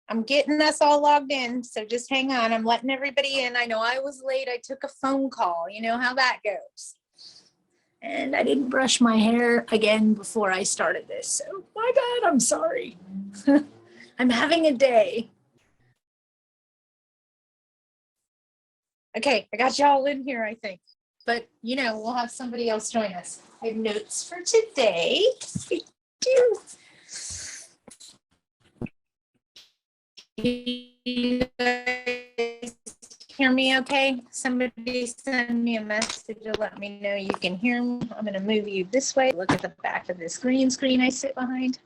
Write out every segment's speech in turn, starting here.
I'm getting us all logged in, so just hang on. I'm letting everybody in. I know I was late. I took a phone call. You know how that goes. And I didn't brush my hair again before I started this. So my bad, I'm sorry. I'm having a day. Okay, I got y'all in here, I think. But, you know, we'll have somebody else join us. I have notes for today. I do. You guys hear me okay? Somebody send me a message to let me know you can hear me. I'm going to move you this way. Look at the back of this green screen I sit behind.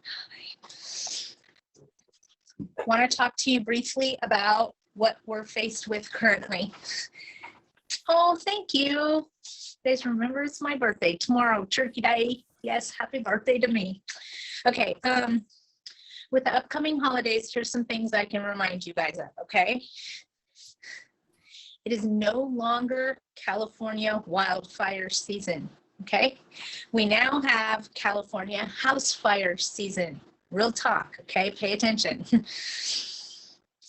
Want to talk to you briefly about what we're faced with currently. Oh, thank you. You guys remember it's my birthday tomorrow, Turkey Day. Yes, happy birthday to me. Okay, with the upcoming holidays, here's some things I can remind you guys of, okay? It is no longer California wildfire season, okay? We now have California house fire season. Real talk, okay? Pay attention.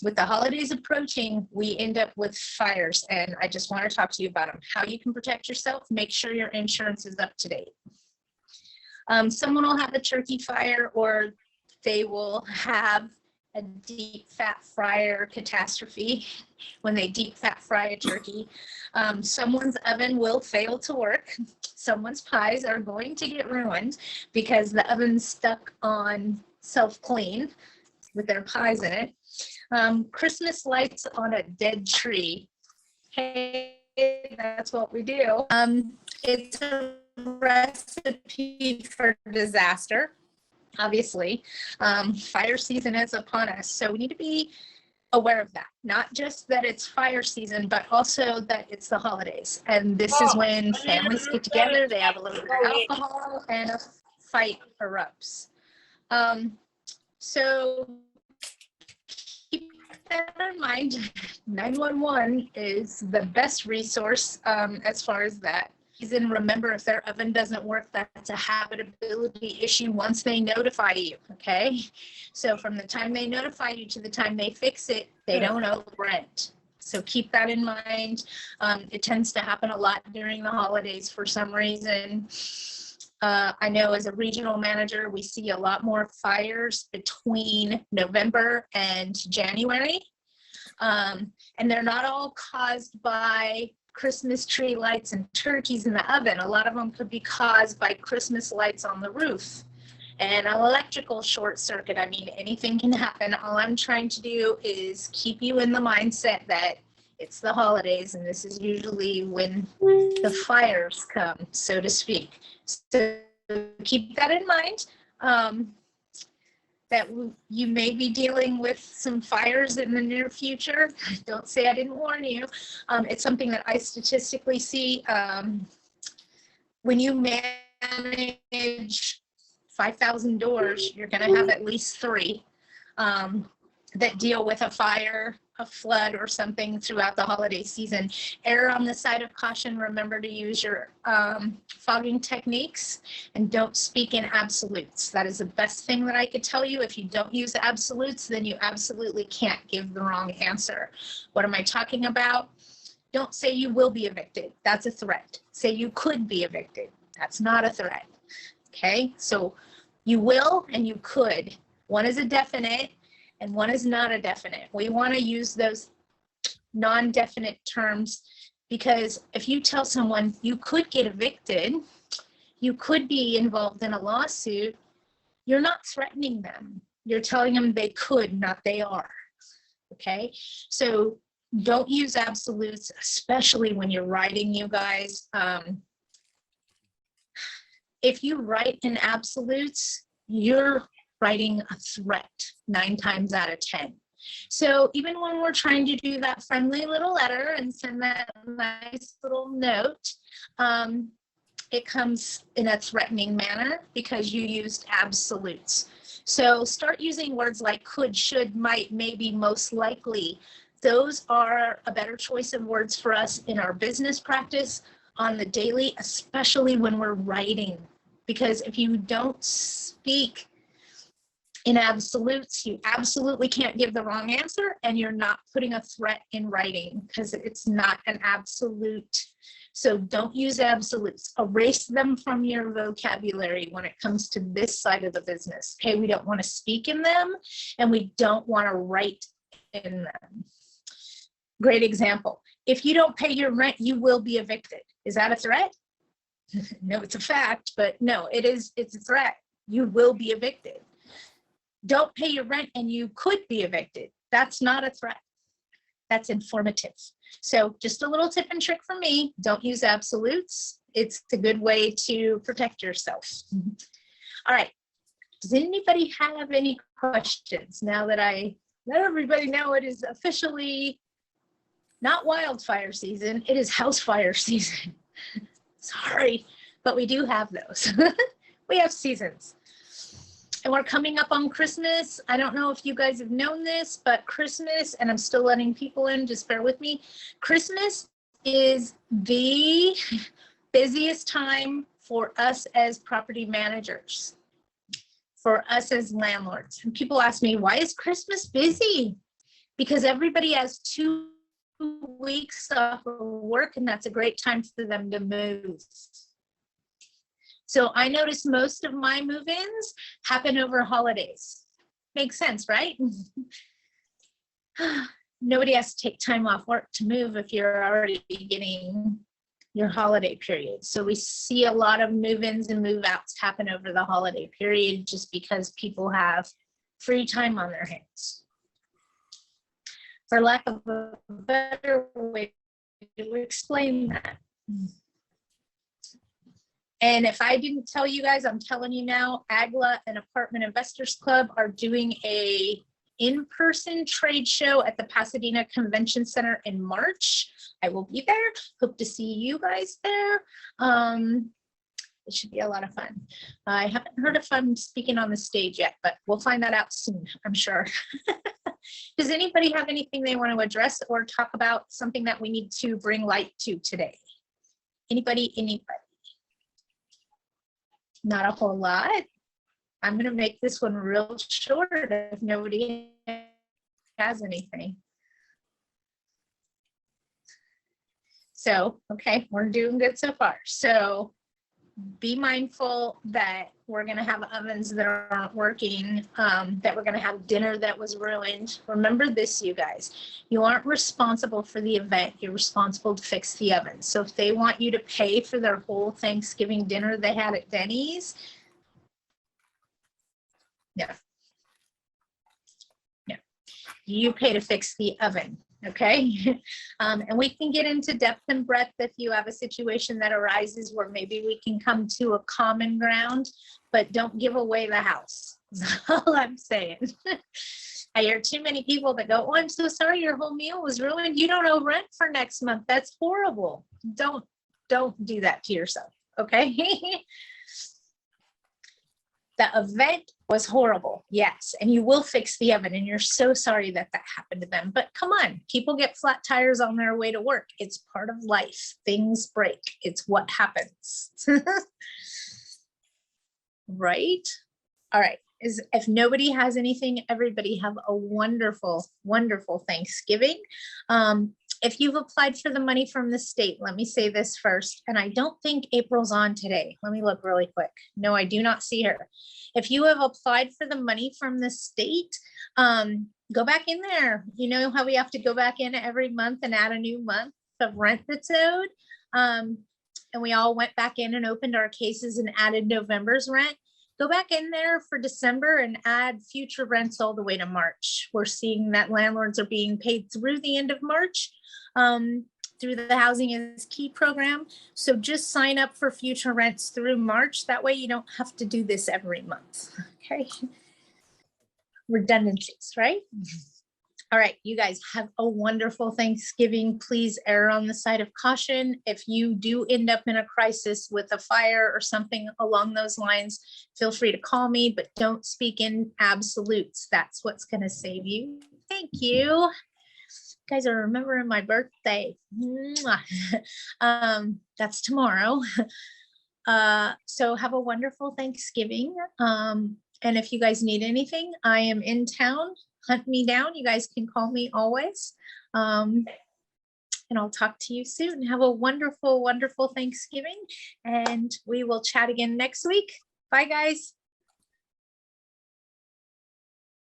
With the holidays approaching, we end up with fires, and I just want to talk to you about them. How you can protect yourself, make sure your insurance is up to date. Someone will have a turkey fire, or they will have a deep fat fryer catastrophe when they deep fat fry a turkey. Someone's oven will fail to work. Someone's pies are going to get ruined because the oven's stuck on self-clean with their pies in it. Christmas lights on a dead tree. Hey, that's what we do. It's a recipe for disaster. Obviously, fire season is upon us, so we need to be aware of that. Not just that it's fire season, but also that it's the holidays. And this is when families get together, they have a little bit of alcohol, and a fight erupts. So keep that in mind. 911 is the best resource as far as that. And remember, if their oven doesn't work, that's a habitability issue once they notify you, okay? So from the time they notify you to the time they fix it, they don't owe rent. So keep that in mind. It tends to happen a lot during the holidays for some reason. I know as a regional manager, we see a lot more fires between November and January. And they're not all caused by Christmas tree lights and turkeys in the oven. A lot of them could be caused by Christmas lights on the roof and an electrical short circuit. I mean, anything can happen. All I'm trying to do is keep you in the mindset that it's the holidays, and this is usually when the fires come, so to speak. So keep that in mind. That you may be dealing with some fires in the near future. Don't say I didn't warn you. It's something that I statistically see. When you manage 5,000 doors, you're going to have at least 3 that deal with a fire, a flood, or something throughout the holiday season. Err on the side of caution. Remember to use your fogging techniques, and don't speak in absolutes. That is the best thing that I could tell you. If you don't use absolutes, then you absolutely can't give the wrong answer. What am I talking about? Don't say you will be evicted. That's a threat. Say you could be evicted. That's not a threat. Okay, so you will and you could. One is a definite and one is not a definite. We want to use those non-definite terms, because if you tell someone you could get evicted, you could be involved in a lawsuit, you're not threatening them. You're telling them they could, not they are. Okay, so don't use absolutes, especially when you're writing, you guys. If you write in absolutes, you're writing a threat 9 times out of 10. So even when we're trying to do that friendly little letter and send that nice little note, it comes in a threatening manner because you used absolutes. So start using words like could, should, might, maybe, most likely. Those are a better choice of words for us in our business practice on the daily, especially when we're writing. Because if you don't speak In absolutes, you absolutely can't give the wrong answer, and you're not putting a threat in writing because it's not an absolute. So don't use absolutes. Erase them from your vocabulary when it comes to this side of the business. Okay, we don't want to speak in them, and we don't want to write in them. Great example. If you don't pay your rent, you will be evicted. Is that a threat? No, it's a fact, but no, it's a threat. You will be evicted. Don't pay your rent and you could be evicted. That's not a threat. That's informative. So just a little tip and trick from me. Don't use absolutes. It's a good way to protect yourself. All right. Does anybody have any questions now that I let everybody know it is officially not wildfire season, it is house fire season. Sorry, but we do have those. We have seasons. And we're coming up on Christmas. I don't know if you guys have known this, but Christmas, and I'm still letting people in, just bear with me. Christmas is the busiest time for us as property managers, for us as landlords. And people ask me, why is Christmas busy? Because everybody has 2 weeks off of work, and that's a great time for them to move. So I notice most of my move-ins happen over holidays. Makes sense, right? Nobody has to take time off work to move if you're already beginning your holiday period. So we see a lot of move-ins and move-outs happen over the holiday period just because people have free time on their hands. For lack of a better way to explain that. And if I didn't tell you guys, I'm telling you now, AGLA and Apartment Investors Club are doing a in-person trade show at the Pasadena Convention Center in March. I will be there. Hope to see you guys there. It should be a lot of fun. I haven't heard if I'm speaking on the stage yet, but we'll find that out soon, I'm sure. Does anybody have anything they want to address or talk about, something that we need to bring light to today? Anybody? Not a whole lot. I'm going to make this one real short if nobody has anything. So, okay, we're doing good so far. So be mindful that we're going to have ovens that aren't working, that we're going to have dinner that was ruined. Remember this, you guys, you aren't responsible for the event. You're responsible to fix the oven. So if they want you to pay for their whole Thanksgiving dinner they had at Denny's, no. You pay to fix the oven. Okay. And we can get into depth and breadth if you have a situation that arises where maybe we can come to a common ground, but don't give away the house. That's all I'm saying. I hear too many people that go, oh, I'm so sorry your whole meal was ruined. You don't owe rent for next month. That's horrible. Don't do that to yourself. Okay. The event was horrible, yes, and you will fix the oven, and you're so sorry that that happened to them. But come on, people get flat tires on their way to work. It's part of life. Things break. It's what happens. Right? All right. If nobody has anything, everybody have a wonderful, wonderful Thanksgiving. If you've applied for the money from the state, let me say this first, and I don't think April's on today. Let me look really quick. No, I do not see her. If you have applied for the money from the state, go back in there. You know how we have to go back in every month and add a new month of rent that's owed? And we all went back in and opened our cases and added November's rent. Go back in there for December and add future rents all the way to March. We're seeing that landlords are being paid through the end of March through the Housing is Key program. So just sign up for future rents through March. That way you don't have to do this every month. Okay. Redundancies, right? All right, you guys have a wonderful Thanksgiving. Please err on the side of caution. If you do end up in a crisis with a fire or something along those lines, feel free to call me, but don't speak in absolutes. That's what's going to save you. Thank you. You guys are remembering my birthday. That's tomorrow. So have a wonderful Thanksgiving. And if you guys need anything, I am in town. Hunt me down. You guys can call me always. And I'll talk to you soon. Have a wonderful, wonderful Thanksgiving. And we will chat again next week. Bye, guys.